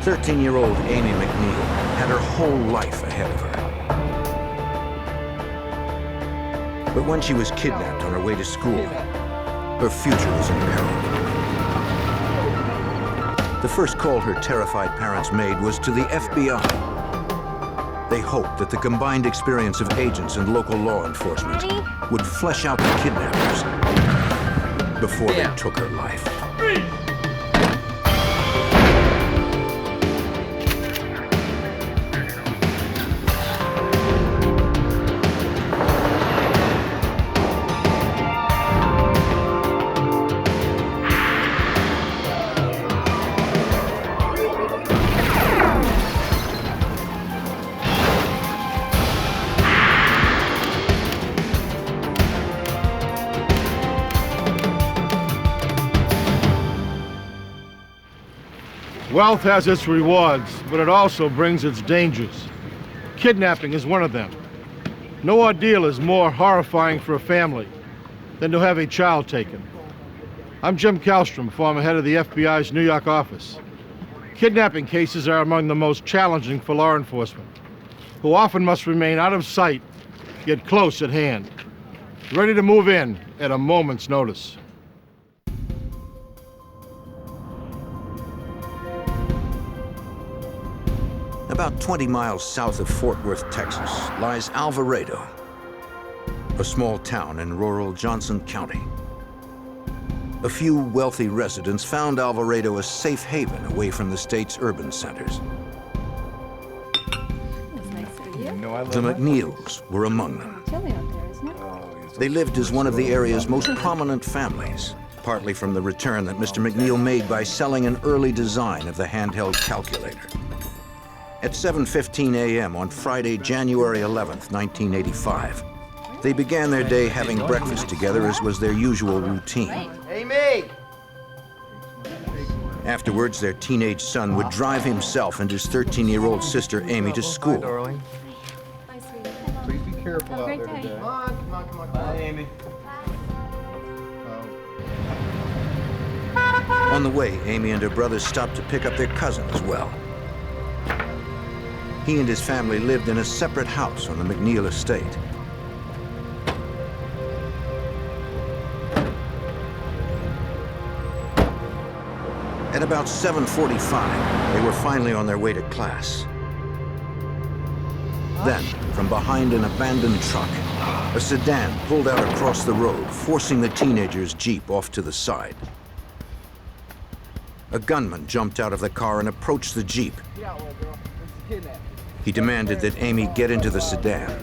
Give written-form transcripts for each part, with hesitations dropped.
13-year-old Amy McNeil had her whole life ahead of her. But when she was kidnapped on her way to school, her future was in peril. The first call her terrified parents made was to the FBI. They hoped that the combined experience of agents and local law enforcement would flesh out the kidnappers before they took her life. Wealth has its rewards, but it also brings its dangers. Kidnapping is one of them. No ordeal is more horrifying for a family than to have a child taken. I'm Jim Kallstrom, former head of the FBI's New York office. Kidnapping cases are among the most challenging for law enforcement, who often must remain out of sight, yet close at hand, ready to move in at a moment's notice. About 20 miles south of Fort Worth, Texas, lies Alvarado, a small town in rural Johnson County. A few wealthy residents found Alvarado a safe haven away from the state's urban centers. The McNeils were among them. They lived as one of the area's most prominent families, partly from the return that Mr. McNeil made by selling an early design of the handheld calculator. At 7:15 a.m. on Friday, January 11th, 1985, they began their day having breakfast together, as was their usual routine. Amy! Afterwards, their teenage son would drive himself and his 13-year-old sister, Amy, to school. Hi, darling. Please be careful out there today. Come on, come on, come on. Bye, Amy. On the way, Amy and her brothers stopped to pick up their cousin as well. He and his family lived in a separate house on the McNeil estate. At about 7:45, they were finally on their way to class. Then, from behind an abandoned truck, a sedan pulled out across the road, forcing the teenagers' Jeep off to the side. A gunman jumped out of the car and approached the Jeep. He demanded that Amy get into the sedan.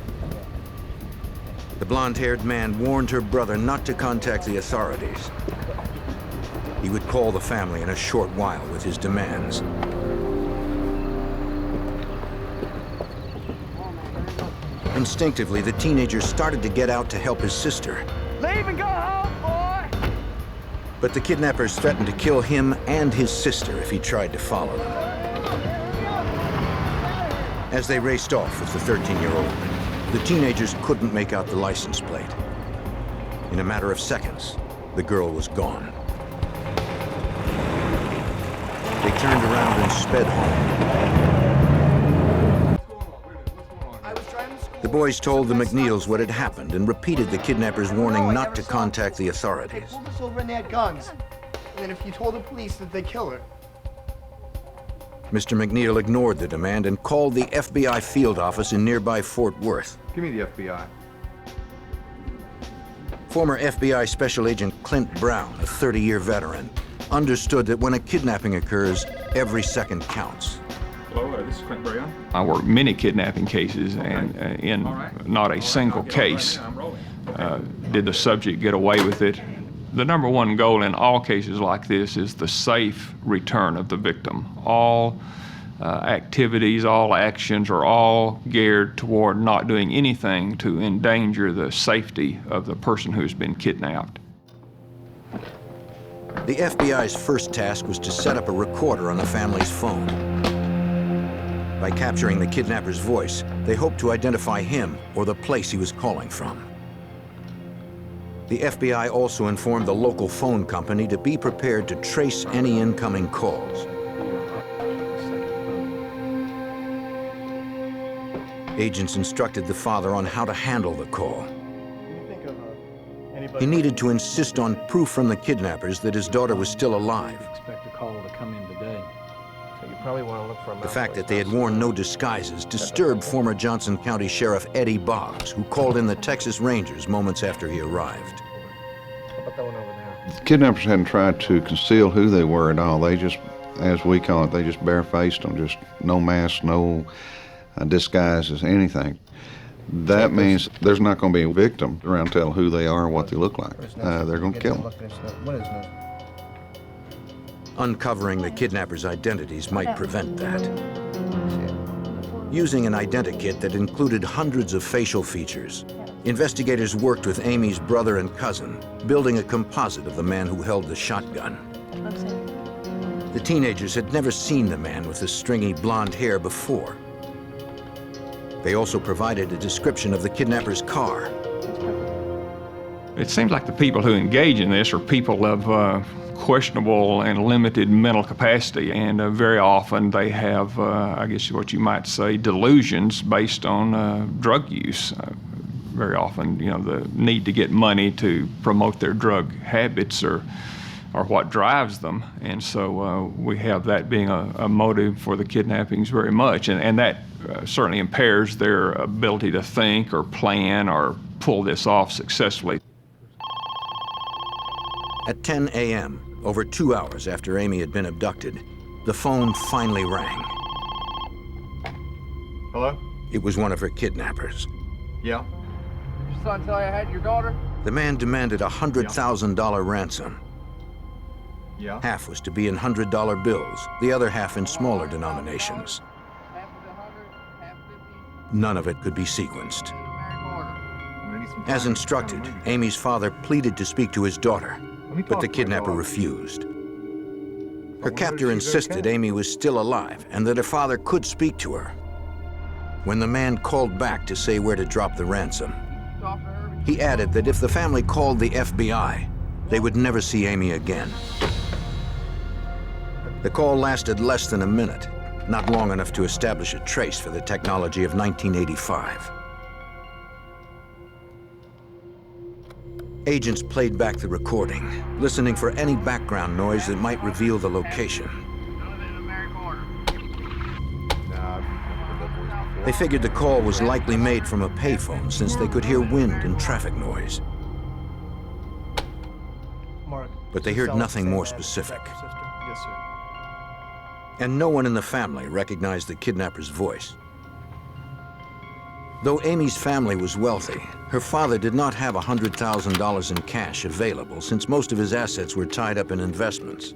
The blonde-haired man warned her brother not to contact the authorities. He would call the family in a short while with his demands. Instinctively, the teenager started to get out to help his sister. Leave and go home, boy! But the kidnappers threatened to kill him and his sister if he tried to follow them. As they raced off with the 13-year-old, the teenagers couldn't make out the license plate. In a matter of seconds, the girl was gone. They turned around and sped home. The boys told the McNeils what had happened and repeated the kidnappers' warning not to contact the authorities. They pulled us over and they had guns. And then if you told the police that they kill her. Mr. McNeil ignored the demand and called the FBI field office in nearby Fort Worth. Give me the FBI. Former FBI Special Agent Clint Brown, a 30-year veteran, understood that when a kidnapping occurs, every second counts. Hello, this is Clint Brown. I worked many kidnapping cases, and in not a single case did the subject get away with it. The number one goal in all cases like this is the safe return of the victim. All activities, all actions are all geared toward not doing anything to endanger the safety of the person who's been kidnapped. The FBI's first task was to set up a recorder on the family's phone. By capturing the kidnapper's voice, they hoped to identify him or the place he was calling from. The FBI also informed the local phone company to be prepared to trace any incoming calls. Agents instructed the father on how to handle the call. He needed to insist on proof from the kidnappers that his daughter was still alive. Expect a call to come in today. So you probably want to look for The fact that they had worn no disguises disturbed former Johnson County Sheriff Eddie Boggs, who called in the Texas Rangers moments after he arrived. The kidnappers hadn't tried to conceal who they were at all. They just, as we call it, they just barefaced them, just no mask, no disguises, anything. That means there's not going to be a victim around to tell who they are, what they look like. They're going to kill them. Uncovering the kidnappers' identities might prevent that. Using an identikit that included hundreds of facial features, investigators worked with Amy's brother and cousin, building a composite of the man who held the shotgun. The teenagers had never seen the man with the stringy blonde hair before. They also provided a description of the kidnapper's car. It seems like the people who engage in this are people of questionable and limited mental capacity, and very often they have, I guess what you might say, delusions based on drug use. Very often, you know, the need to get money to promote their drug habits or what drives them, and so we have that being a motive for the kidnappings very much, and that certainly impairs their ability to think or plan or pull this off successfully. At 10 a.m., over 2 hours after Amy had been abducted, the phone finally rang. Hello? It was one of her kidnappers. Yeah. Did your son tell you I had your daughter? The man demanded a $100,000 ransom. Yeah. Half was to be in $100 bills, the other half in smaller denominations. Half of the 100, half 50. None of it could be sequenced. I need some As time. instructed, Amy's father pleaded to speak to his daughter, but the kidnapper refused. Her captor insisted Amy was still alive and that her father could speak to her. When the man called back to say where to drop the ransom, Talk to her. he added that if the family called the FBI, they would never see Amy again. The call lasted less than a minute, not long enough to establish a trace for the technology of 1985. Agents played back the recording, listening for any background noise that might reveal the location. None of it in American order. Nah, I've heard that voice before. They figured the call was likely made from a payphone since they could hear wind and traffic noise. But they heard nothing more specific. Yes, sir. And no one in the family recognized the kidnapper's voice. Though Amy's family was wealthy, her father did not have $100,000 in cash available since most of his assets were tied up in investments.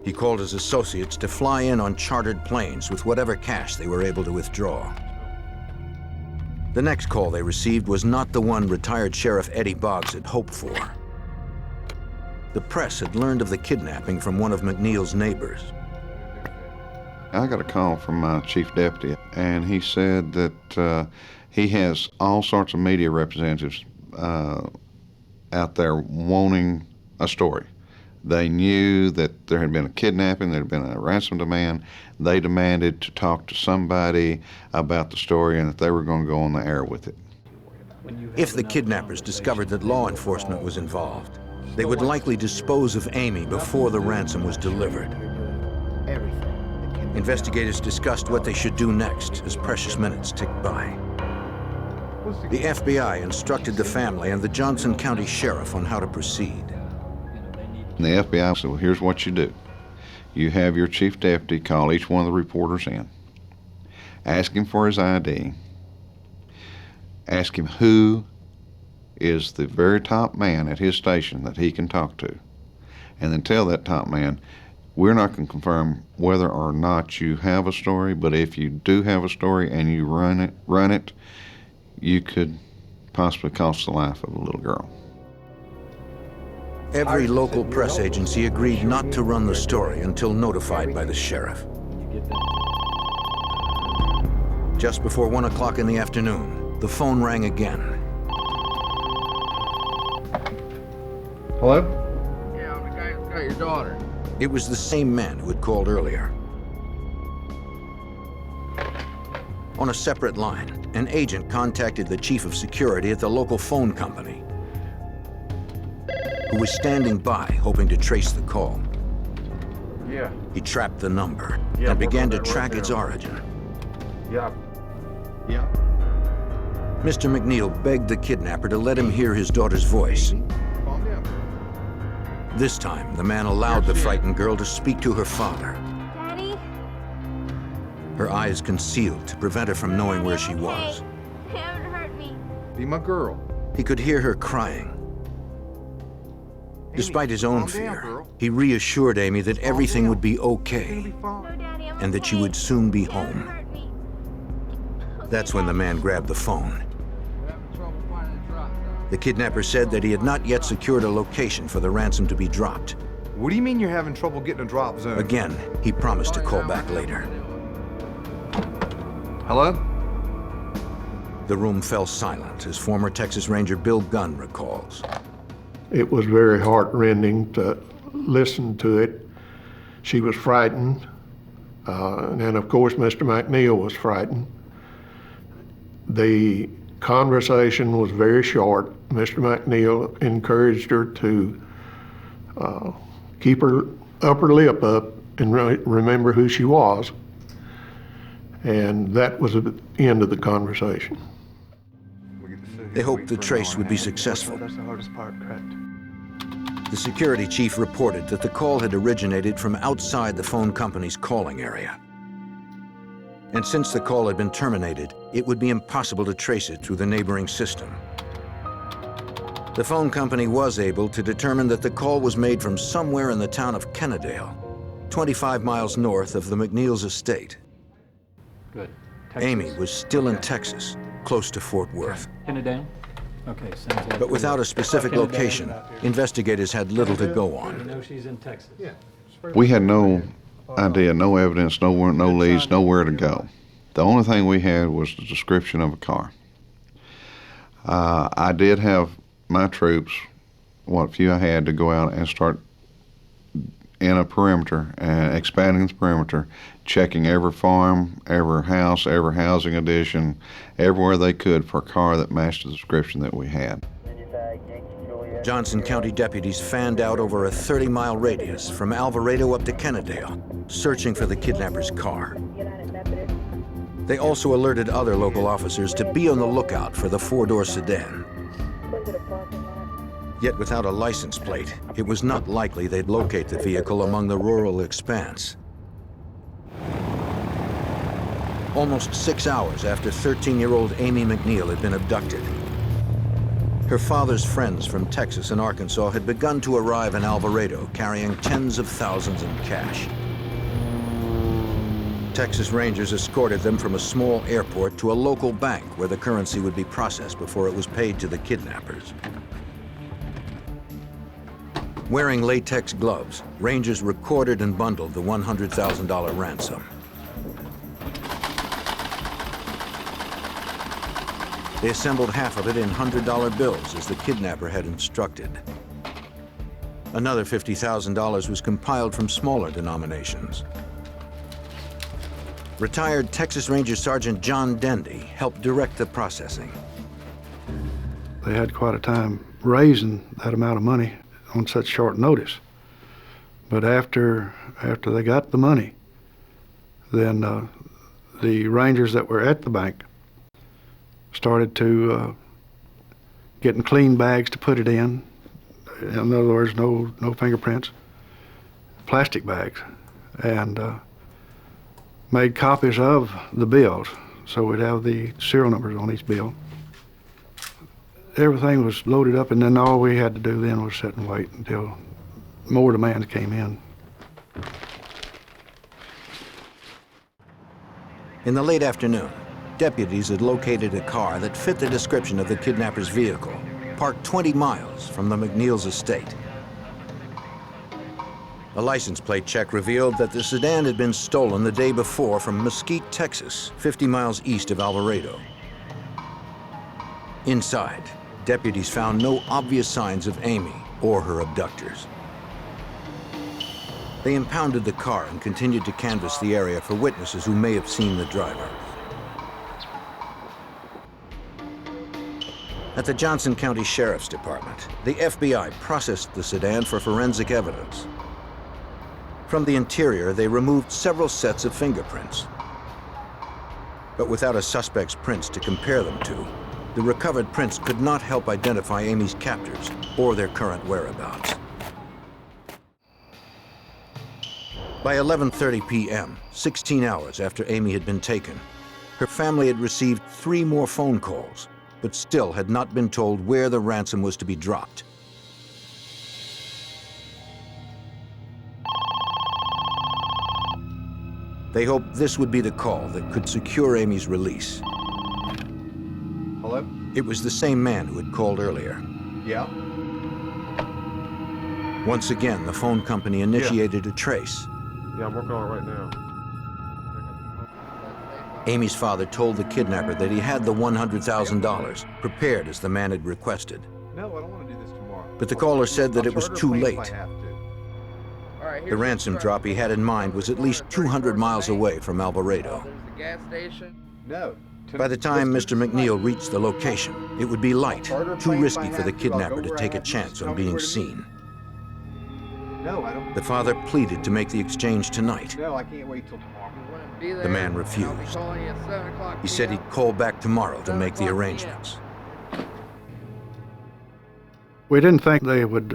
He called his associates to fly in on chartered planes with whatever cash they were able to withdraw. The next call they received was not the one retired Sheriff Eddie Boggs had hoped for. The press had learned of the kidnapping from one of McNeil's neighbors. I got a call from my chief deputy, and he said that he has all sorts of media representatives out there wanting a story. They knew that there had been a kidnapping, there had been a ransom demand. They demanded to talk to somebody about the story and that they were going to go on the air with it. If the kidnappers discovered that law enforcement was involved, they would likely dispose of Amy before the ransom was delivered. Investigators discussed what they should do next as precious minutes ticked by. The FBI instructed the family and the Johnson County Sheriff on how to proceed. And the FBI said, well, here's what you do. You have your chief deputy call each one of the reporters in, ask him for his ID, ask him who is the very top man at his station that he can talk to, and then tell that top man, we're not going to confirm whether or not you have a story, but if you do have a story and you run it, you could possibly cost the life of a little girl. Every local press agency agreed not to run the story until notified by the sheriff. Just before 1 o'clock in the afternoon, the phone rang again. Hello? Yeah, I'm the guy who's got your daughter. It was the same man who had called earlier. On a separate line, an agent contacted the chief of security at the local phone company, who was standing by, hoping to trace the call. Yeah. He trapped the number Yeah, and began to work on that track right its now. origin. Yeah. Yeah. Mr. McNeil begged the kidnapper to let him hear his daughter's voice. Calm down. This time, the man allowed the frightened girl to speak to her father. Daddy? Her eyes concealed to prevent her from knowing where she was. They haven't hurt me. Be my girl. He could hear her crying. Despite his own calm down, fear, girl. he reassured Amy that everything would be okay No, Daddy, I'm and that she okay. would soon be They haven't home. hurt me. That's when the man grabbed the phone. We're having trouble finding the drop zone. The kidnapper said that he had not yet secured a location for the ransom to be dropped. What do you mean you're having trouble getting a drop zone? Again, he promised to call back later. Hello? The room fell silent as former Texas Ranger Bill Gunn recalls. It was very heartrending to listen to it. She was frightened, and of course, Mr. McNeil was frightened. The conversation was very short. Mr. McNeil encouraged her to keep her upper lip up and remember who she was. And that was the end of the conversation. They hoped the trace would be successful. That's the hardest part, correct? The security chief reported that the call had originated from outside the phone company's calling area. And since the call had been terminated, it would be impossible to trace it through the neighboring system. The phone company was able to determine that the call was made from somewhere in the town of Kennedale, 25 miles north of the McNeil's estate. Good. Amy was still in Texas, close to Fort Worth. Pin it down. Okay, sounds like. But without a specific location, investigators had little to go You on. know she's in Texas. We had no idea, no evidence, no leads, nowhere to go. The only thing we had was the description of a car. I did have my troops, what few I had, to go out and start in a perimeter and expanding the perimeter, checking every farm, every house, every housing addition, everywhere they could for a car that matched the description that we had. Johnson County deputies fanned out over a 30-mile radius from Alvarado up to Kennedale, searching for the kidnapper's car. They also alerted other local officers to be on the lookout for the four-door sedan. Yet without a license plate, it was not likely they'd locate the vehicle among the rural expanse. Almost 6 hours after 13-year-old Amy McNeil had been abducted, her father's friends from Texas and Arkansas had begun to arrive in Alvarado, carrying tens of thousands in cash. Texas Rangers escorted them from a small airport to a local bank where the currency would be processed before it was paid to the kidnappers. Wearing latex gloves, Rangers recorded and bundled the $100,000 ransom. They assembled half of it in $100 bills as the kidnapper had instructed. Another $50,000 was compiled from smaller denominations. Retired Texas Ranger Sergeant John Dendy helped direct the processing. They had quite a time raising that amount of money on such short notice. But after they got the money, then the Rangers that were at the bank started to getting clean bags to put it in. In other words, no fingerprints, plastic bags, and made copies of the bills, so we'd have the serial numbers on each bill. Everything was loaded up, and then all we had to do then was sit and wait until more demands came in. In the late afternoon, deputies had located a car that fit the description of the kidnapper's vehicle, parked 20 miles from the McNeil's estate. A license plate check revealed that the sedan had been stolen the day before from Mesquite, Texas, 50 miles east of Alvarado. Inside, deputies found no obvious signs of Amy or her abductors. They impounded the car and continued to canvass the area for witnesses who may have seen the driver. At the Johnson County Sheriff's Department, the FBI processed the sedan for forensic evidence. From the interior, they removed several sets of fingerprints. But without a suspect's prints to compare them to, the recovered prints could not help identify Amy's captors or their current whereabouts. By 11:30 p.m., 16 hours after Amy had been taken, her family had received 3 more phone calls, but still had not been told where the ransom was to be dropped. They hoped this would be the call that could secure Amy's release. Hello? It was the same man who had called earlier. Yeah? Once again, the phone company initiated a trace. Yeah, I'm working on it right now. Amy's father told the kidnapper that he had the $100,000 prepared as the man had requested. No, I don't want to do this tomorrow. But the caller said that it was too late. Alright, The ransom drop he had in mind was at least 200 miles away from Alvarado. There's the gas station. No. By the time Mr. McNeil reached the location, it would be light, too risky for the kidnapper to take a chance on being seen. No, I don't. The father pleaded to make the exchange tonight. No, I can't wait till tomorrow. Be there. The man I'll be refused. calling you at 7 o'clock. He said he'd call back tomorrow to make the arrangements. We didn't think they would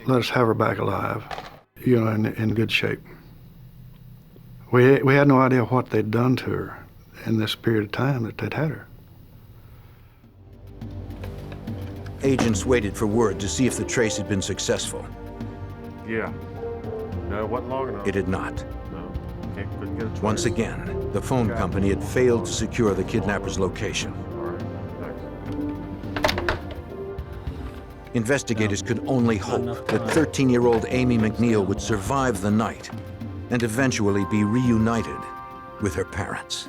let us have her back alive, you know, in good shape. We had no idea what they'd done to her in this period of time that they'd had her. Agents waited for word to see if the trace had been successful. Yeah. No, it wasn't long enough. It had not. No. Couldn't get a trace. Once again, the phone company had failed to secure the kidnapper's location. All right, thanks. Investigators could only hope that 13-year-old Amy McNeil would survive the night and eventually be reunited with her parents.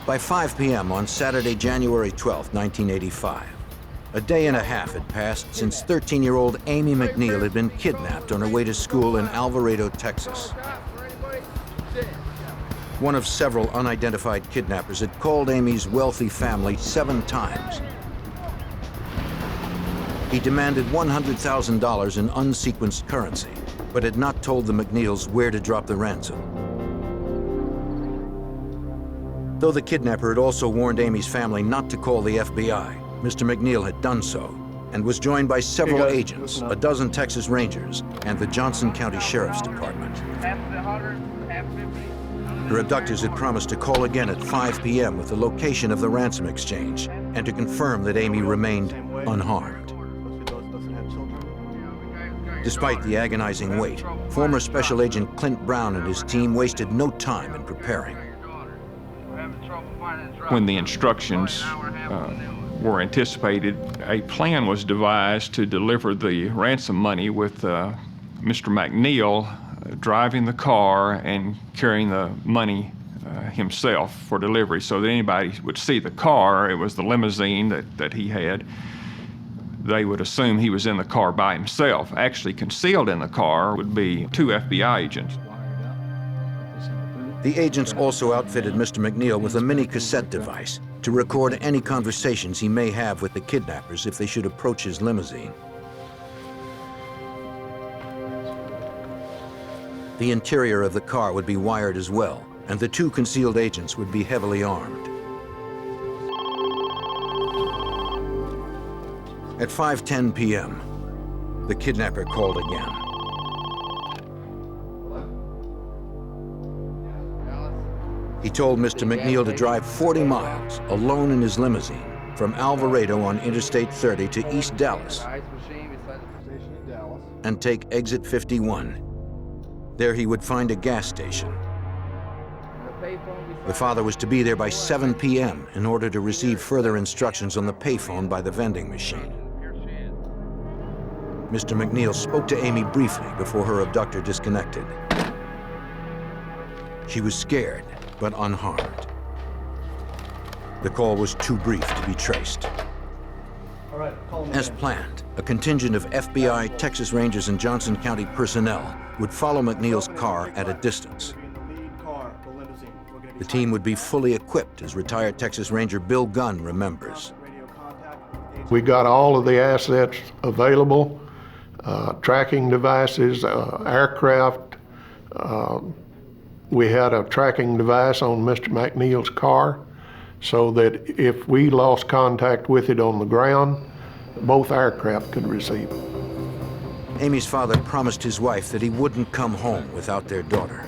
By 5 p.m. on Saturday, January 12, 1985, a day and a half had passed since 13-year-old Amy McNeil had been kidnapped on her way to school in Alvarado, Texas. One of several unidentified kidnappers had called Amy's wealthy family 7 times. He demanded $100,000 in unsequenced currency, but had not told the McNeils where to drop the ransom. Though the kidnapper had also warned Amy's family not to call the FBI, Mr. McNeil had done so and was joined by several agents, a dozen Texas Rangers, and the Johnson County Sheriff's Department. Her abductors had promised to call again at 5 p.m. with the location of the ransom exchange and to confirm that Amy remained unharmed. Despite the agonizing wait, former Special Agent Clint Brown and his team wasted no time in preparing. When the instructions were anticipated, a plan was devised to deliver the ransom money with Mr. McNeil driving the car and carrying the money himself for delivery, so that anybody would see the car. It was the limousine that he had. They would assume he was in the car by himself. Actually concealed in the car would be 2 FBI agents. The agents also outfitted Mr. McNeil with a mini cassette device to record any conversations he may have with the kidnappers if they should approach his limousine. The interior of the car would be wired as well, and the 2 concealed agents would be heavily armed. At 5:10 p.m., the kidnapper called again. He told Mr. McNeil to drive 40 miles alone in his limousine from Alvarado on Interstate 30 to East Dallas and take exit 51. There he would find a gas station. The father was to be there by 7 p.m. in order to receive further instructions on the payphone by the vending machine. Mr. McNeil spoke to Amy briefly before her abductor disconnected. She was scared, but unharmed. The call was too brief to be traced. As planned, a contingent of FBI, Texas Rangers, and Johnson County personnel would follow McNeil's car at a distance. The team would be fully equipped, as retired Texas Ranger Bill Gunn remembers. We got all of the assets available, tracking devices, aircraft. We had a tracking device on Mr. McNeil's car, so that if we lost contact with it on the ground, both aircraft could receive it. Amy's father promised his wife that he wouldn't come home without their daughter.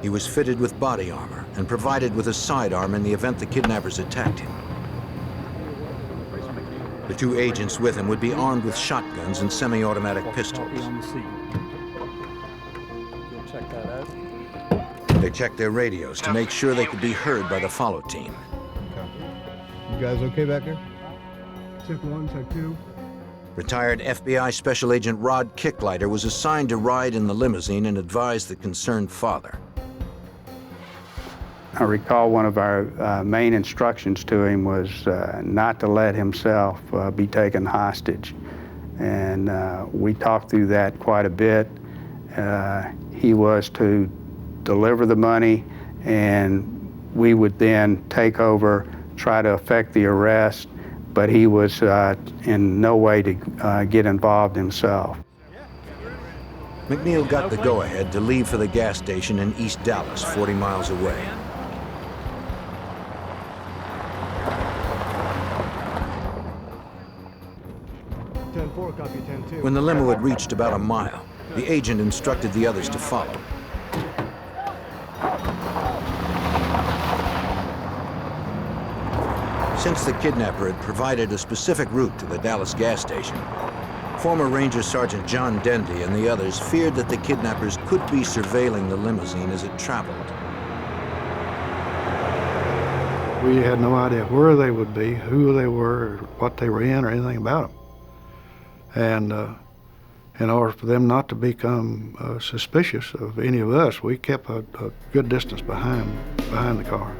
He was fitted with body armor and provided with a sidearm in the event the kidnappers attacked him. The two agents with him would be armed with shotguns and semi-automatic pistols. They checked their radios to make sure they could be heard by the follow team. You guys okay back there? Check 1, check 2. Retired FBI Special Agent Rod Kicklighter was assigned to ride in the limousine and advise the concerned father. I recall one of our main instructions to him was not to let himself be taken hostage. And we talked through that quite a bit. He was to deliver the money, and we would then take over, try to effect the arrest, but he was in no way to get involved himself. McNeil got the go-ahead to leave for the gas station in East Dallas, 40 miles away. When the limo had reached about a mile, the agent instructed the others to follow. Since the kidnapper had provided a specific route to the Dallas gas station, former Ranger Sergeant John Dendy and the others feared that the kidnappers could be surveilling the limousine as it traveled. We had no idea where they would be, who they were, what they were in, or anything about them. And in order for them not to become suspicious of any of us, we kept a good distance behind the car.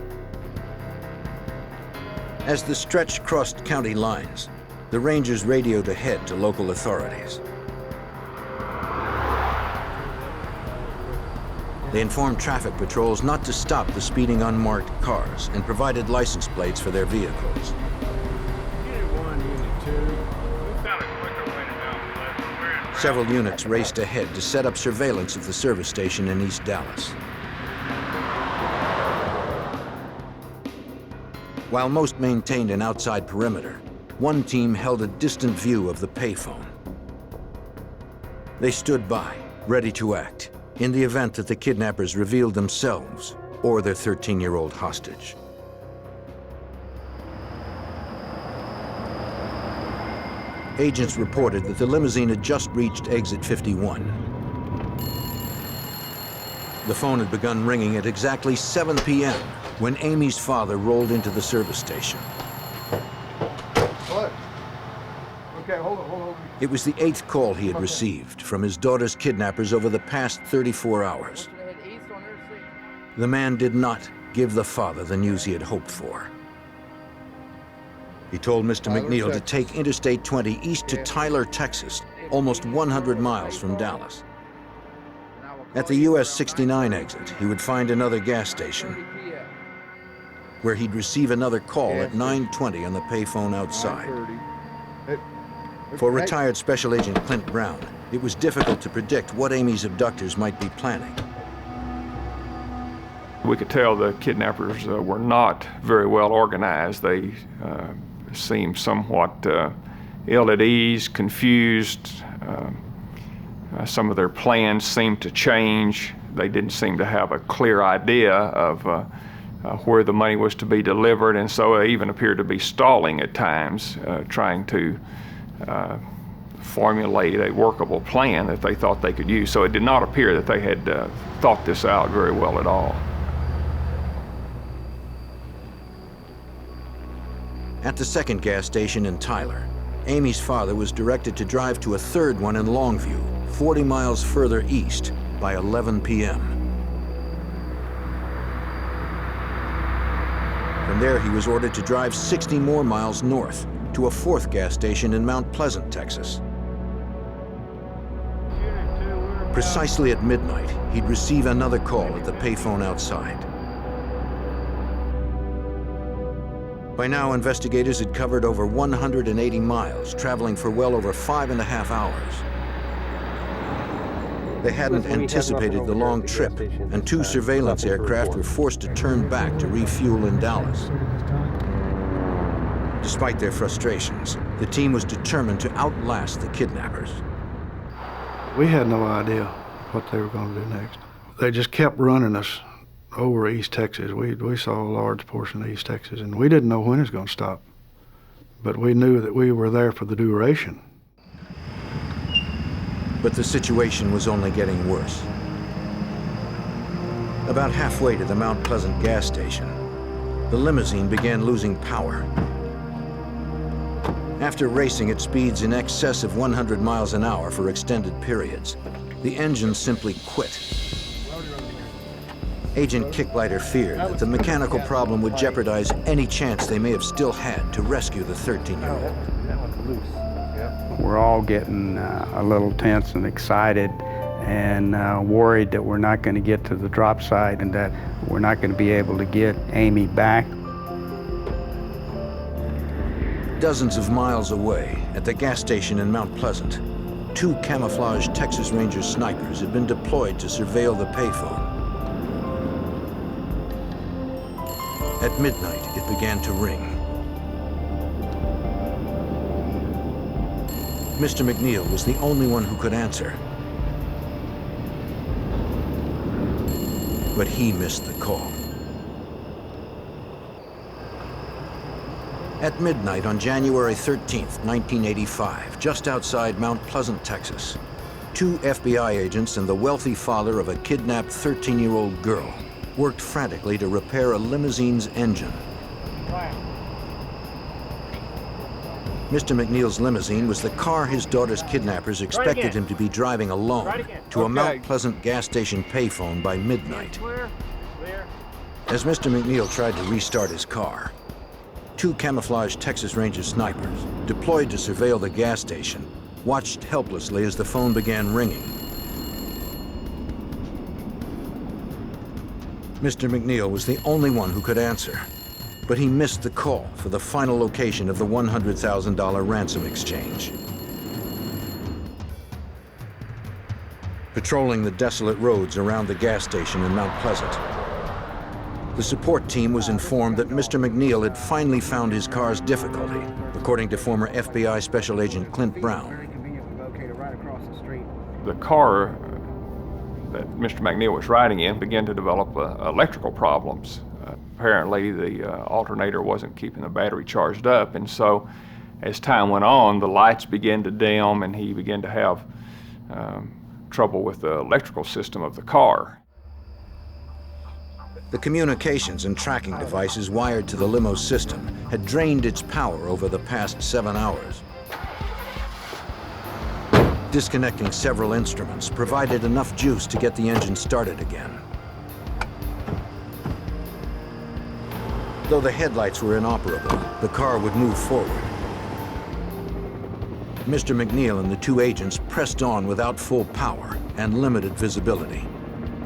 As the stretch crossed county lines, the Rangers radioed ahead to local authorities. They informed traffic patrols not to stop the speeding unmarked cars and provided license plates for their vehicles. Several units raced ahead to set up surveillance at the service station in East Dallas. While most maintained an outside perimeter, one team held a distant view of the payphone. They stood by, ready to act, in the event that the kidnappers revealed themselves or their 13-year-old hostage. Agents reported that the limousine had just reached exit 51. The phone had begun ringing at exactly 7 p.m. when Amy's father rolled into the service station. What? Okay, hold on. It was the 8th call he had received from his daughter's kidnappers over the past 34 hours. The man did not give the father the news he had hoped for. He told Mr. McNeil to take Interstate 20 east to Tyler, Texas, almost 100 miles from Dallas. At the US 69 exit, he would find another gas station, where he'd receive another call at 9:20 on the payphone outside. For retired Special Agent Clint Brown, it was difficult to predict what Amy's abductors might be planning. We could tell the kidnappers were not very well organized. They seemed somewhat ill at ease, confused. Some of their plans seemed to change. They didn't seem to have a clear idea of where the money was to be delivered, and so they even appeared to be stalling at times, trying to formulate a workable plan that they thought they could use. So it did not appear that they had thought this out very well at all. At the second gas station in Tyler, Amy's father was directed to drive to a third one in Longview, 40 miles further east, by 11 p.m. From there, he was ordered to drive 60 more miles north to a fourth gas station in Mount Pleasant, Texas. Unit 2, we're Precisely at midnight, he'd receive another call at the payphone outside. By now, investigators had covered over 180 miles, traveling for well over 5.5 hours. They hadn't anticipated the long trip, and 2 surveillance aircraft were forced to turn back to refuel in Dallas. Despite their frustrations, the team was determined to outlast the kidnappers. We had no idea what they were going to do next. They just kept running us over East Texas. We saw a large portion of East Texas, and we didn't know when it was going to stop. But we knew that we were there for the duration. But the situation was only getting worse. About halfway to the Mount Pleasant gas station, the limousine began losing power. After racing at speeds in excess of 100 miles an hour for extended periods, the engine simply quit. Agent Kicklighter feared that the mechanical problem would jeopardize any chance they may have still had to rescue the 13-year-old. We're all getting a little tense and excited and worried that we're not going to get to the drop site and that we're not going to be able to get Amy back. Dozens of miles away, at the gas station in Mount Pleasant, 2 camouflaged Texas Ranger snipers had been deployed to surveil the payphone. At midnight, it began to ring. Mr. McNeil was the only one who could answer. But he missed the call. At midnight on January 13th, 1985, just outside Mount Pleasant, Texas, 2 FBI agents and the wealthy father of a kidnapped 13-year-old girl worked frantically to repair a limousine's engine. Mr. McNeil's limousine was the car his daughter's kidnappers expected him to be driving alone to a Mount Pleasant gas station payphone by midnight. As Mr. McNeil tried to restart his car, 2 camouflaged Texas Ranger snipers, deployed to surveil the gas station, watched helplessly as the phone began ringing. Mr. McNeil was the only one who could answer, but he missed the call for the final location of the $100,000 ransom exchange. Patrolling the desolate roads around the gas station in Mount Pleasant, the support team was informed that Mr. McNeil had finally found his car's difficulty, according to former FBI Special Agent Clint Brown. The car that Mr. McNeil was riding in began to develop electrical problems. Apparently the alternator wasn't keeping the battery charged up, and so as time went on, the lights began to dim and he began to have trouble with the electrical system of the car. The communications and tracking devices wired to the limo system had drained its power over the past 7 hours. Disconnecting several instruments provided enough juice to get the engine started again. Though the headlights were inoperable, the car would move forward. Mr. McNeil and the 2 agents pressed on without full power and limited visibility.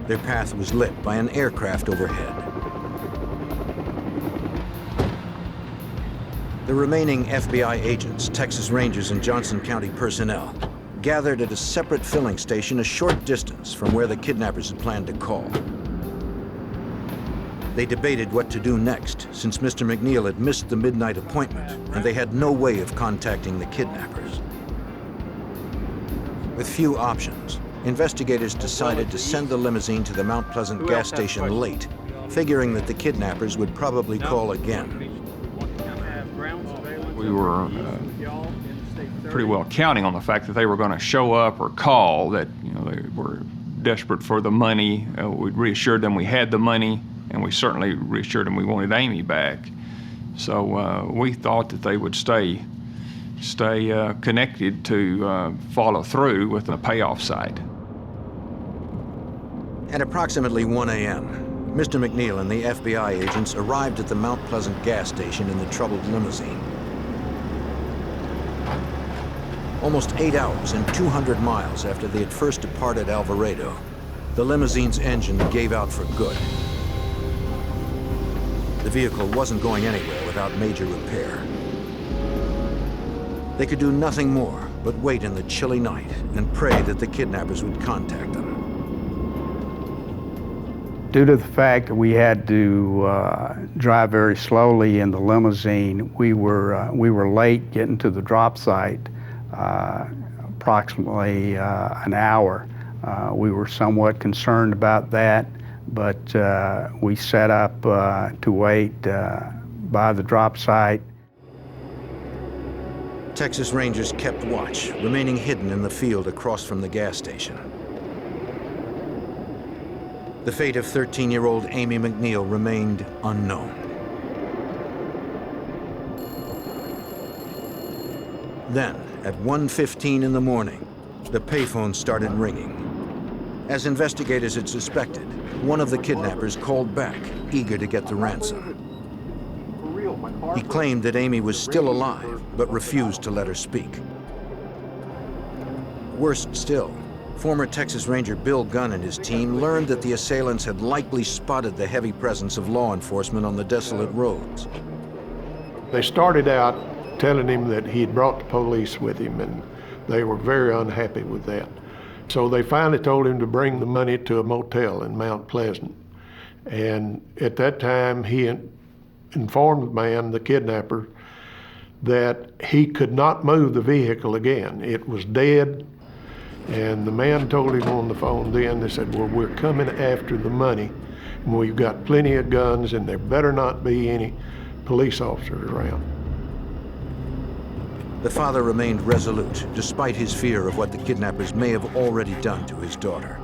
Their path was lit by an aircraft overhead. The remaining FBI agents, Texas Rangers, and Johnson County personnel gathered at a separate filling station a short distance from where the kidnappers had planned to call. They debated what to do next, since Mr. McNeil had missed the midnight appointment, and they had no way of contacting the kidnappers. With few options, investigators decided to send the limousine to the Mount Pleasant gas station late, figuring that the kidnappers would probably call again. We were pretty well counting on the fact that they were going to show up or call, that they were desperate for the money. We reassured them we had the money, and we certainly reassured them we wanted Amy back. So we thought that they would stay connected to follow through with the payoff site. At approximately 1 a.m., Mr. McNeil and the FBI agents arrived at the Mount Pleasant gas station in the troubled limousine. Almost 8 hours and 200 miles after they had first departed Alvarado, the limousine's engine gave out for good. The vehicle wasn't going anywhere without major repair. They could do nothing more but wait in the chilly night and pray that the kidnappers would contact them. Due to the fact that we had to drive very slowly in the limousine, we were late getting to the drop site, approximately an hour. We were somewhat concerned about that, but we set up to wait by the drop site. Texas Rangers kept watch, remaining hidden in the field across from the gas station. The fate of 13-year-old Amy McNeil remained unknown. Then, at 1:15 in the morning, the payphone started ringing. As investigators had suspected, one of the kidnappers called back, eager to get the ransom. He claimed that Amy was still alive, but refused to let her speak. Worst still, former Texas Ranger Bill Gunn and his team learned that the assailants had likely spotted the heavy presence of law enforcement on the desolate roads. They started out telling him that he had brought the police with him, and they were very unhappy with that. So they finally told him to bring the money to a motel in Mount Pleasant. And at that time, he informed the man, the kidnapper, that he could not move the vehicle again. It was dead. And the man told him on the phone then, they said, well, we're coming after the money, and we've got plenty of guns, and there better not be any police officers around. The father remained resolute, despite his fear of what the kidnappers may have already done to his daughter.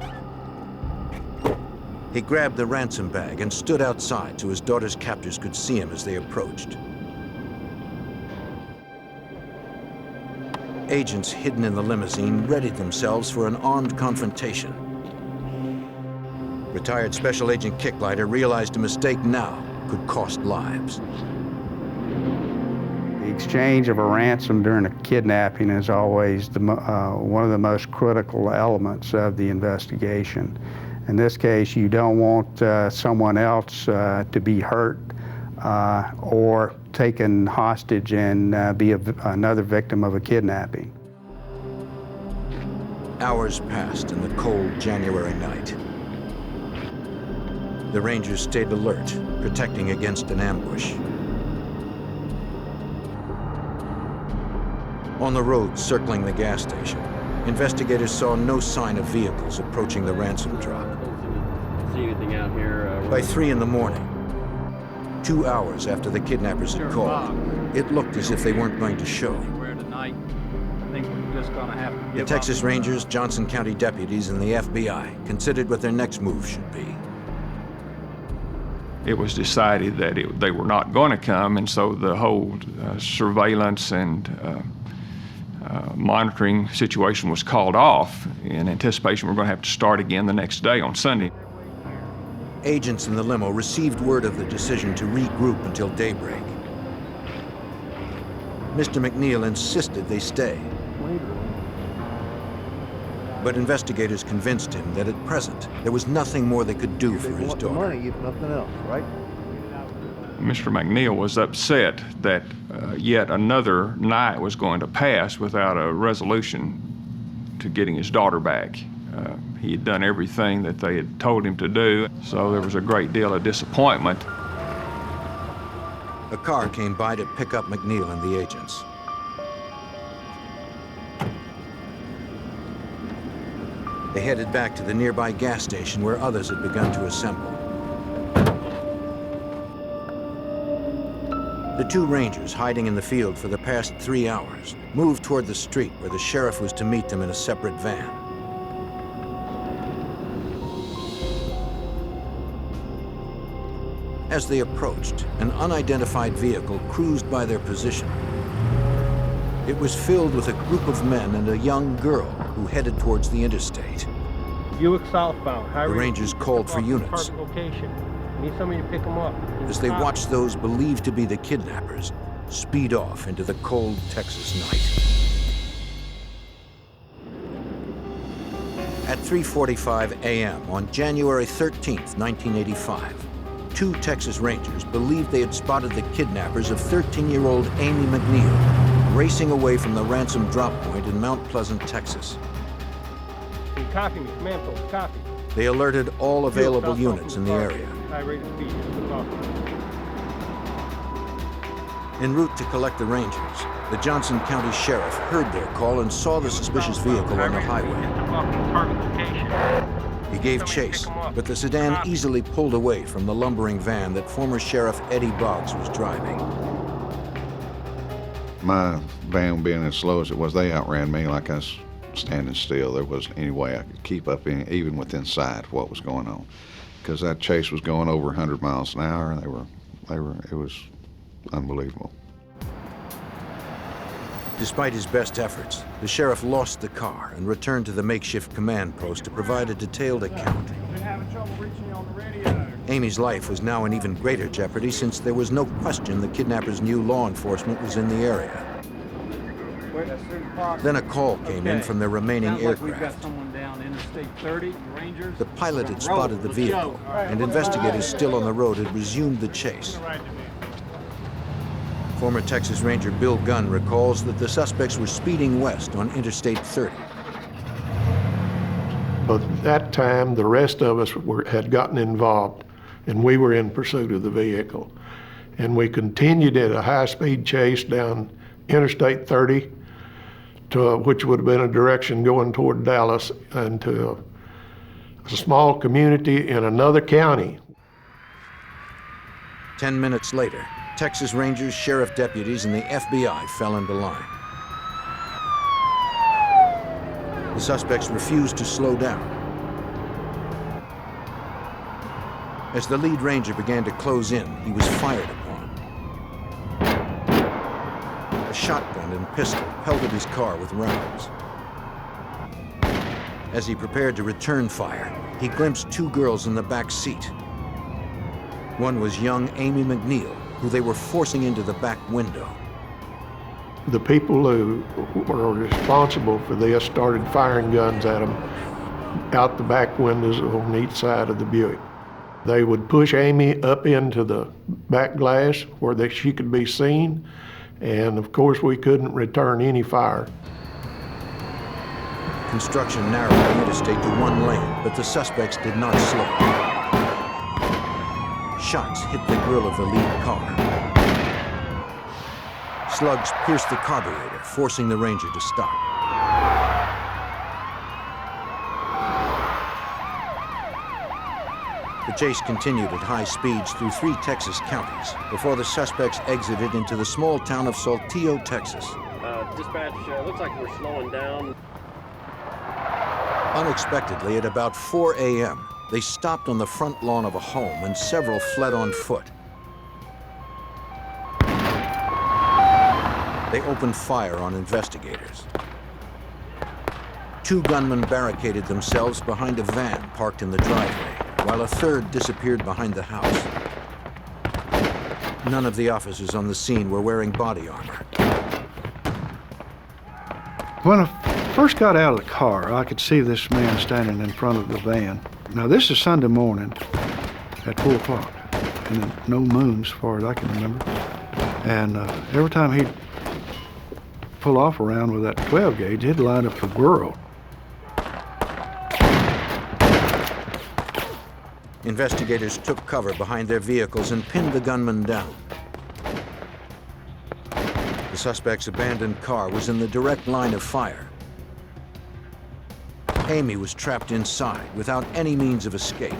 He grabbed the ransom bag and stood outside so his daughter's captors could see him as they approached. Agents hidden in the limousine readied themselves for an armed confrontation. Retired Special Agent Kicklighter realized a mistake now could cost lives. The exchange of a ransom during a kidnapping is always one of the most critical elements of the investigation. In this case, you don't want someone else to be hurt or taken hostage and be another victim of a kidnapping. Hours passed in the cold January night. The Rangers stayed alert, protecting against an ambush. On the road circling the gas station, investigators saw no sign of vehicles approaching the ransom drop. See anything out here? By 3 in the morning, 2 hours after the kidnappers had called, it looked as if they weren't going to show. The Texas Rangers, Johnson County deputies, and the FBI considered what their next move should be. It was decided that they were not going to come, and so the whole surveillance and monitoring situation was called off in anticipation we're going to have to start again the next day on Sunday. Agents in the limo received word of the decision to regroup until daybreak. Mr. McNeil insisted they stay. But investigators convinced him that at present, there was nothing more they could do for his daughter. Money, if nothing else, right? Mr. McNeil was upset that yet another night was going to pass without a resolution to getting his daughter back. He had done everything that they had told him to do, so there was a great deal of disappointment. A car came by to pick up McNeil and the agents. They headed back to the nearby gas station where others had begun to assemble. The two Rangers, hiding in the field for the past 3 hours, moved toward the street where the sheriff was to meet them in a separate van. As they approached, an unidentified vehicle cruised by their position. It was filled with a group of men and a young girl who headed towards the interstate. Buick southbound. The Rangers called for units. Location. Need somebody to pick them up. As they watched those believed to be the kidnappers speed off into the cold Texas night. 3:45 a.m. on January 13th, 1985, 2 Texas Rangers believed they had spotted the kidnappers of 13-year-old Amy McNeil racing away from the Ransom drop point in Mount Pleasant, Texas. Can you copy me? Command post, copy. They alerted all available units in the area. High rate of speed. En route to collect the Rangers, the Johnson County Sheriff heard their call and saw the suspicious vehicle on the highway. He gave chase, but the sedan easily pulled away from the lumbering van that former Sheriff Eddie Boggs was driving. My van being as slow as it was, they outran me like I was standing still. There wasn't any way I could keep up even within sight of what was going on, because that chase was going over 100 miles an hour, and it was unbelievable. Despite his best efforts, the sheriff lost the car and returned to the makeshift command post to provide a detailed account. Amy's life was now in even greater jeopardy since there was no question the kidnappers knew law enforcement was in the area. Then a call came in from the remaining aircraft. The pilot had spotted the vehicle, and investigators still on the road had resumed the chase. Former Texas Ranger Bill Gunn recalls that the suspects were speeding west on Interstate 30. But at that time, the rest of us had gotten involved, and we were in pursuit of the vehicle. And we continued at a high-speed chase down Interstate 30, which would have been a direction going toward Dallas, and to a small community in another county. 10 minutes later, Texas Rangers, sheriff deputies, and the FBI fell into line. The suspects refused to slow down. As the lead ranger began to close in, he was fired upon. A shotgun and pistol pelted his car with rounds. As he prepared to return fire, he glimpsed 2 girls in the back seat. One was young Amy McNeil, who they were forcing into the back window. The people who were responsible for this started firing guns at them out the back windows on each side of the Buick. They would push Amy up into the back glass where she could be seen, and of course we couldn't return any fire. Construction narrowed the interstate to 1 lane, but the suspects did not slow. Shots hit the grill of the lead car. Slugs pierced the carburetor, forcing the Ranger to stop. The chase continued at high speeds through 3 Texas counties before the suspects exited into the small town of Saltillo, Texas. Dispatch, looks like we're slowing down. Unexpectedly, at about 4 a.m., they stopped on the front lawn of a home and several fled on foot. They opened fire on investigators. 2 gunmen barricaded themselves behind a van parked in the driveway, while a third disappeared behind the house. None of the officers on the scene were wearing body armor. When I first got out of the car, I could see this man standing in front of the van. Now, this is Sunday morning at 4 o'clock, and no moon as far as I can remember. And every time he'd pull off around with that 12 gauge, he'd line up the girl. Investigators took cover behind their vehicles and pinned the gunman down. The suspect's abandoned car was in the direct line of fire. Amy was trapped inside without any means of escape.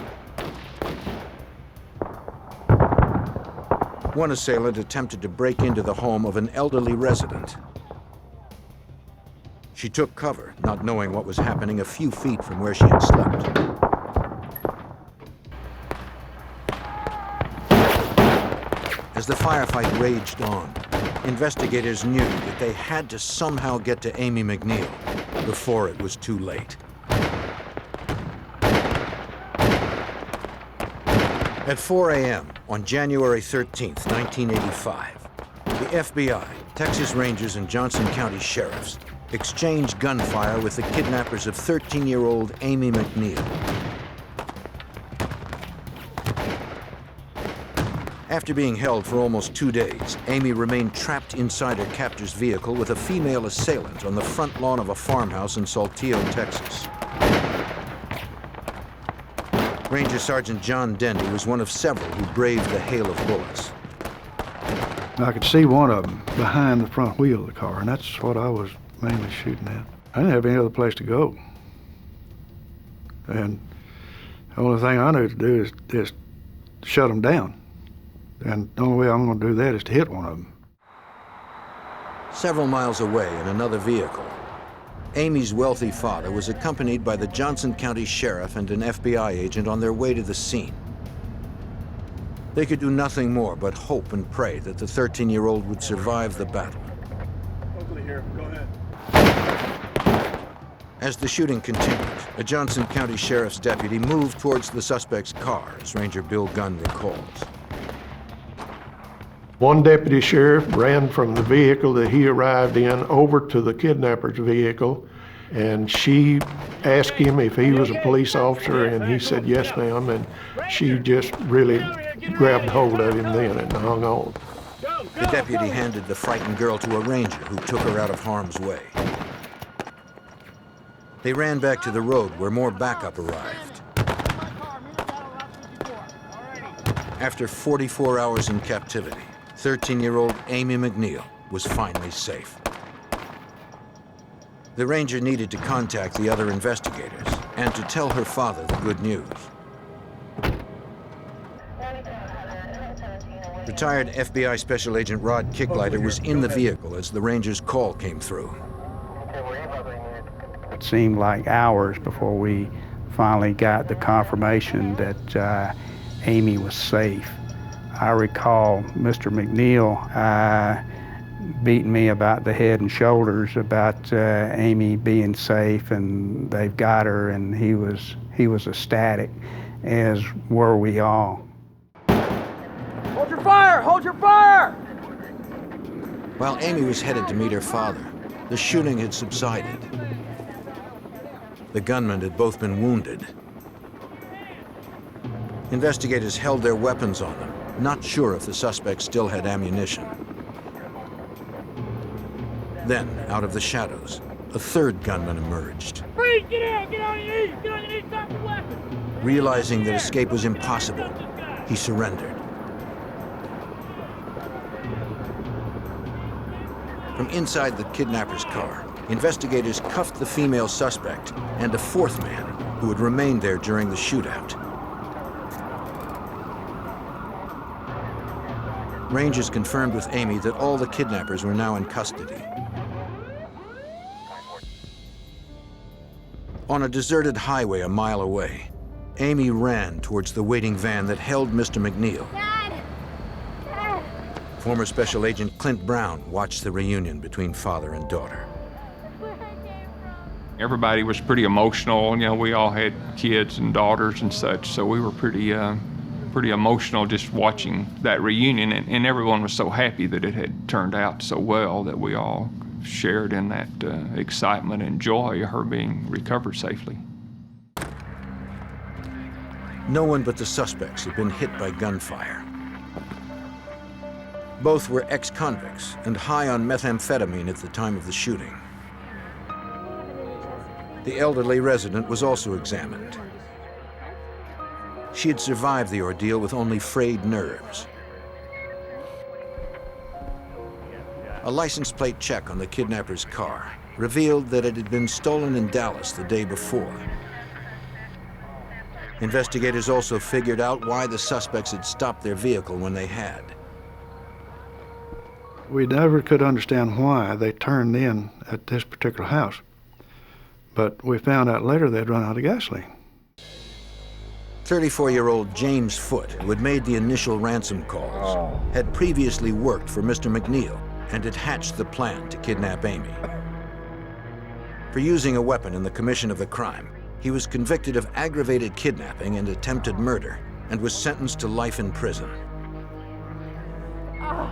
One assailant attempted to break into the home of an elderly resident. She took cover, not knowing what was happening a few feet from where she had slept. As the firefight raged on, investigators knew that they had to somehow get to Amy McNeil before it was too late. At 4 a.m. on January 13th, 1985, the FBI, Texas Rangers, and Johnson County sheriffs exchanged gunfire with the kidnappers of 13-year-old Amy McNeil. After being held for almost 2 days, Amy remained trapped inside her captor's vehicle with a female assailant on the front lawn of a farmhouse in Saltillo, Texas. Ranger Sergeant John Dendy was one of several who braved the hail of bullets. I could see one of them behind the front wheel of the car, and that's what I was mainly shooting at. I didn't have any other place to go. And the only thing I knew to do is shut them down. And the only way I'm going to do that is to hit one of them. Several miles away in another vehicle, Amy's wealthy father was accompanied by the Johnson County Sheriff and an FBI agent on their way to the scene. They could do nothing more but hope and pray that the 13-year-old would survive the battle. Hopefully here, go ahead. As the shooting continued, a Johnson County Sheriff's deputy moved towards the suspect's car, as Ranger Bill Gunn recalls. One deputy sheriff ran from the vehicle that he arrived in over to the kidnapper's vehicle, and she asked him if he was a police officer, and he said, "Yes, ma'am," and she just really grabbed hold of him then and hung on. The deputy handed the frightened girl to a ranger who took her out of harm's way. They ran back to the road where more backup arrived. After 44 hours in captivity, 13-year-old Amy McNeil was finally safe. The ranger needed to contact the other investigators and to tell her father the good news. Retired FBI Special Agent Rod Kicklighter was in the vehicle as the ranger's call came through. It seemed like hours before we finally got the confirmation that Amy was safe. I recall Mr. McNeil beating me about the head and shoulders about Amy being safe and they've got her, and he was ecstatic, as were we all. Hold your fire! Hold your fire! While Amy was headed to meet her father, the shooting had subsided. The gunmen had both been wounded. Investigators held their weapons on them, not sure if the suspect still had ammunition. Then, out of the shadows, a third gunman emerged. Freeze! Get out! Get on your knees! Get on your knees! Drop the weapon! Realizing that escape was impossible, he surrendered. From inside the kidnapper's car, investigators cuffed the female suspect and a fourth man who had remained there during the shootout. Rangers confirmed with Amy that all the kidnappers were now in custody. On a deserted highway a mile away, Amy ran towards the waiting van that held Mr. McNeil. Dad! Dad! Former Special Agent Clint Brown watched the reunion between father and daughter. Everybody was pretty emotional. You know, we all had kids and daughters and such, so we were pretty emotional just watching that reunion, and everyone was so happy that it had turned out so well that we all shared in that excitement and joy of her being recovered safely. No one but the suspects had been hit by gunfire. Both were ex-convicts and high on methamphetamine at the time of the shooting. The elderly resident was also examined. She had survived the ordeal with only frayed nerves. A license plate check on the kidnapper's car revealed that it had been stolen in Dallas the day before. Investigators also figured out why the suspects had stopped their vehicle when they had. We never could understand why they turned in at this particular house, but we found out later they'd run out of gasoline. 34-year-old James Foote, who had made the initial ransom calls, had previously worked for Mr. McNeil and had hatched the plan to kidnap Amy. For using a weapon in the commission of the crime, he was convicted of aggravated kidnapping and attempted murder and was sentenced to life in prison.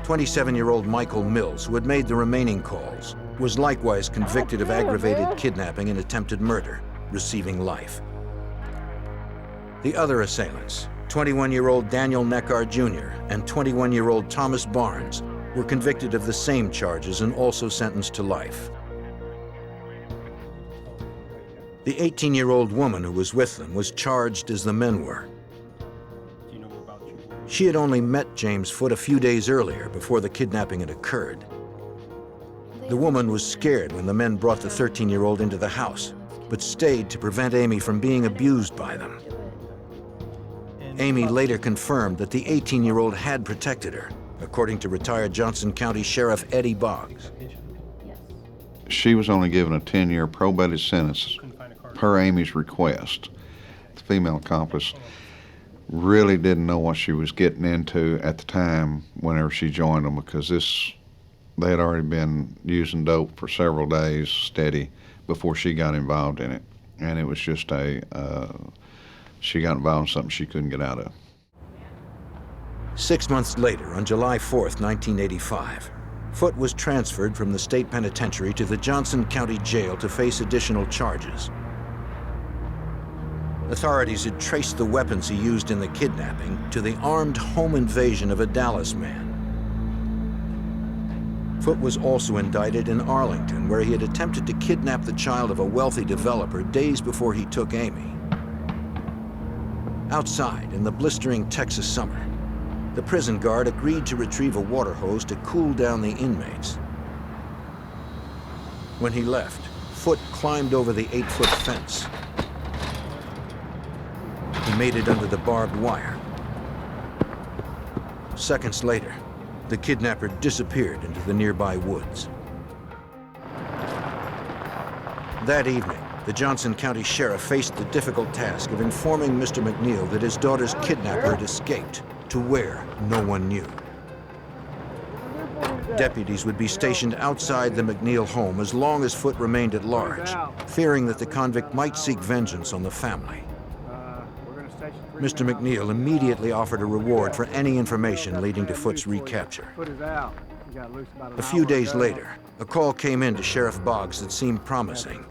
27-year-old Michael Mills, who had made the remaining calls, was likewise convicted of aggravated kidnapping and attempted murder, receiving life. The other assailants, 21-year-old Daniel Neckar Jr. and 21-year-old Thomas Barnes, were convicted of the same charges and also sentenced to life. The 18-year-old woman who was with them was charged as the men were. She had only met James Foote a few days earlier before the kidnapping had occurred. The woman was scared when the men brought the 13-year-old into the house, but stayed to prevent Amy from being abused by them. Amy later confirmed that the 18-year-old had protected her, according to retired Johnson County Sheriff Eddie Boggs. She was only given a 10-year probated sentence per Amy's request. The female accomplice really didn't know what she was getting into at the time whenever she joined them, because they had already been using dope for several days steady before she got involved in it. And it was just she got involved in something she couldn't get out of. 6 months later, on July 4th, 1985, Foote was transferred from the state penitentiary to the Johnson County Jail to face additional charges. Authorities had traced the weapons he used in the kidnapping to the armed home invasion of a Dallas man. Foote was also indicted in Arlington, where he had attempted to kidnap the child of a wealthy developer days before he took Amy. Outside, in the blistering Texas summer, the prison guard agreed to retrieve a water hose to cool down the inmates. When he left, Foote climbed over the 8-foot fence. He made it under the barbed wire. Seconds later, the kidnapper disappeared into the nearby woods. That evening, the Johnson County Sheriff faced the difficult task of informing Mr. McNeil that his daughter's kidnapper had escaped to where no one knew. Deputies would be stationed outside the McNeil home as long as Foote remained at large, fearing that the convict might seek vengeance on the family. Mr. McNeil immediately offered a reward for any information leading to Foote's recapture. A few days later, a call came in to Sheriff Boggs that seemed promising.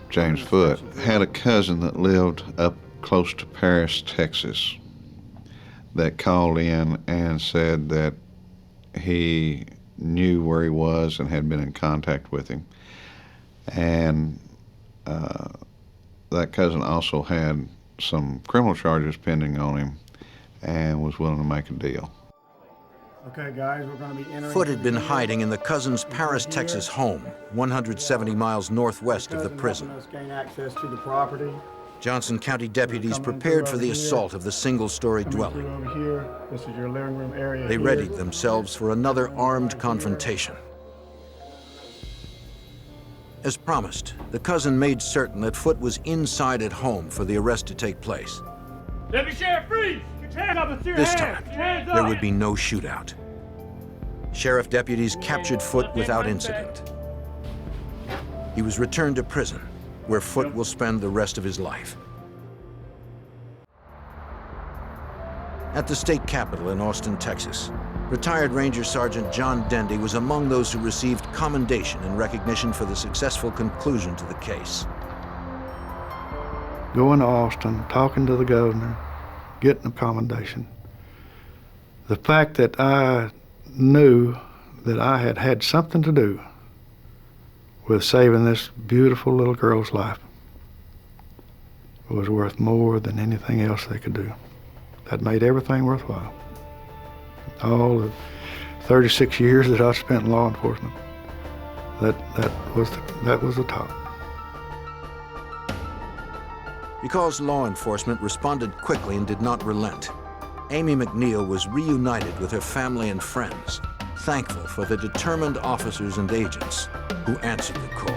James Foote had a cousin that lived up close to Paris, Texas, that called in and said that he knew where he was and had been in contact with him. And that cousin also had some criminal charges pending on him and was willing to make a deal. Okay, guys, we're going to be entering. Foote had been hiding in the cousin's Paris, Texas home, 170 miles northwest of the prison. Gain access to the property. Johnson County deputies prepared for the assault of the single-story dwelling. Over here. This is your living room area. They readied themselves for another armed confrontation. As promised, the cousin made certain that Foote was inside at home for the arrest to take place. Deputy Sheriff, freeze! Get your hands up and see your This hands. time, there would be no shootout. Sheriff deputies captured Foote without incident. He was returned to prison, where Foote will spend the rest of his life. At the state capitol in Austin, Texas, retired Ranger Sergeant John Dendy was among those who received commendation in recognition for the successful conclusion to the case. Going to Austin, talking to the governor, getting a commendation. The fact that I knew that I had had something to do with saving this beautiful little girl's life was worth more than anything else they could do. That made everything worthwhile. All the 36 years that I spent in law enforcement, that was the top. Because law enforcement responded quickly and did not relent, Amy McNeil was reunited with her family and friends, thankful for the determined officers and agents who answered the call.